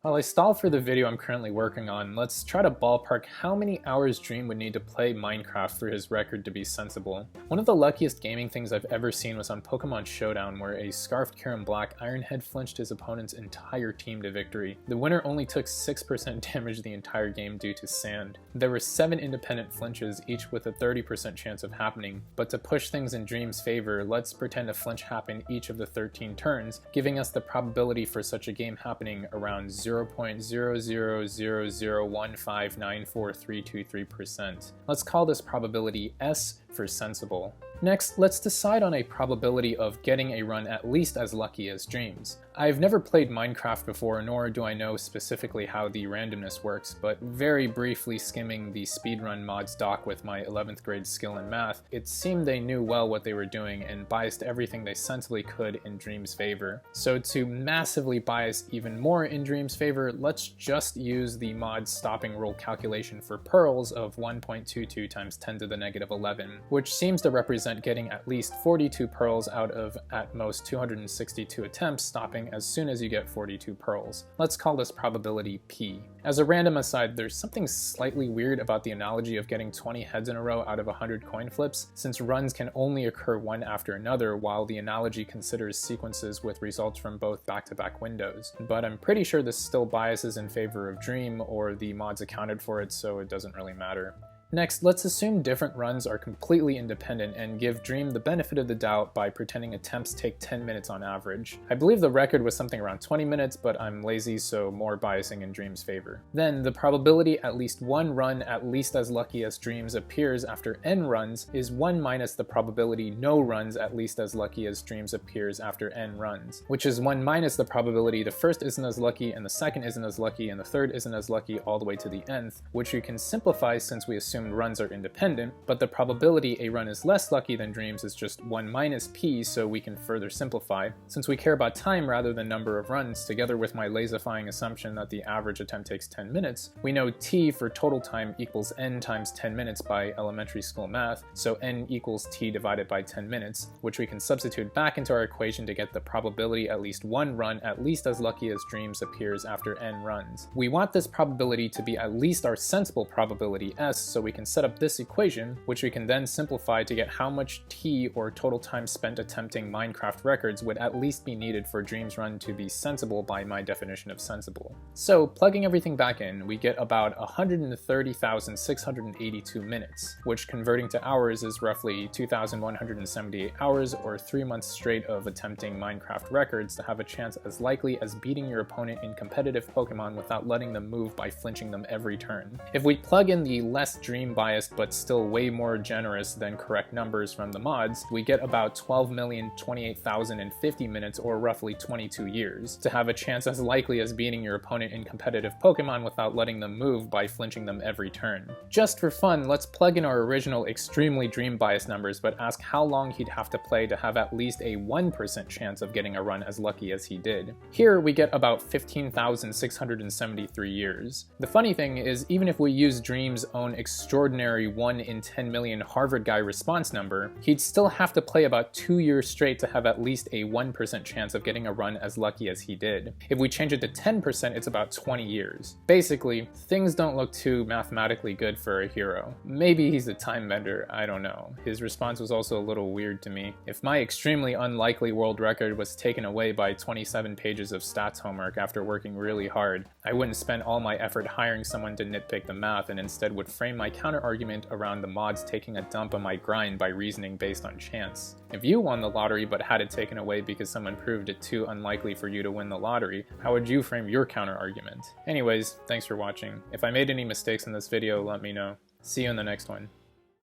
While I stall for the video I'm currently working on, let's try to ballpark how many hours Dream would need to play Minecraft for his record to be sensible. One of the luckiest gaming things I've ever seen was on Pokemon Showdown, where a Scarfed Karen Black Ironhead flinched his opponent's entire team to victory. The winner only took 6% damage the entire game due to sand. There were 7 independent flinches, each with a 30% chance of happening, but to push things in Dream's favor, let's pretend a flinch happened each of the 13 turns, giving us the probability for such a game happening around 0.0001594323%. Let's call this probability S for sensible. Next, let's decide on a probability of getting a run at least as lucky as Dream's. I've never played Minecraft before, nor do I know specifically how the randomness works, but very briefly skimming the Speedrun mods doc with my 11th grade skill in math, it seemed they knew well what they were doing and biased everything they sensibly could in Dream's favor. So to massively bias even more in Dream's favor, let's just use the mod's stopping rule calculation for pearls of 1.22 times 10 to the negative 11, which seems to represent getting at least 42 pearls out of at most 262 attempts, stopping as soon as you get 42 pearls. Let's call this probability P. As a random aside, there's something slightly weird about the analogy of getting 20 heads in a row out of 100 coin flips, since runs can only occur one after another, while the analogy considers sequences with results from both back-to-back windows. But I'm pretty sure this still biases in favor of Dream, or the mods accounted for it, so it doesn't really matter. Next, let's assume different runs are completely independent and give Dream the benefit of the doubt by pretending attempts take 10 minutes on average. I believe the record was something around 20 minutes, but I'm lazy, so more biasing in Dream's favor. Then, the probability at least one run at least as lucky as Dream's appears after n runs is 1 minus the probability no runs at least as lucky as Dream's appears after n runs, which is 1 minus the probability the first isn't as lucky and the second isn't as lucky and the third isn't as lucky all the way to the nth, which you can simplify since we assume runs are independent, but the probability a run is less lucky than Dream's is just 1 minus p, so we can further simplify. Since we care about time rather than number of runs, together with my lazifying assumption that the average attempt takes 10 minutes, we know t for total time equals n times 10 minutes by elementary school math, so n equals t divided by 10 minutes, which we can substitute back into our equation to get the probability at least one run at least as lucky as Dream's appears after n runs. We want this probability to be at least our sensible probability s, so we can set up this equation, which we can then simplify to get how much t, or total time spent attempting Minecraft records, would at least be needed for Dream's run to be sensible by my definition of sensible. So, plugging everything back in, we get about 130,682 minutes, which converting to hours is roughly 2,178 hours, or 3 months straight of attempting Minecraft records to have a chance as likely as beating your opponent in competitive Pokemon without letting them move by flinching them every turn. If we plug in the less Dream biased but still way more generous than correct numbers from the mods, we get about 12,028,050 minutes, or roughly 22 years, to have a chance as likely as beating your opponent in competitive Pokemon without letting them move by flinching them every turn. Just for fun, let's plug in our original extremely Dream biased numbers, but ask how long he'd have to play to have at least a 1% chance of getting a run as lucky as he did. Here we get about 15,673 years. The funny thing is, even if we use Dream's own extraordinary 1 in 10 million Harvard guy response number, he'd still have to play about 2 years straight to have at least a 1% chance of getting a run as lucky as he did. If we change it to 10%, it's about 20 years. Basically, things don't look too mathematically good for a hero. Maybe he's a time bender, I don't know. His response was also a little weird to me. If my extremely unlikely world record was taken away by 27 pages of stats homework after working really hard, I wouldn't spend all my effort hiring someone to nitpick the math and instead would frame my counter-argument around the mods taking a dump on my grind by reasoning based on chance. If you won the lottery but had it taken away because someone proved it too unlikely for you to win the lottery, how would you frame your counter-argument? Anyways, thanks for watching. If I made any mistakes in this video, let me know. See you in the next one.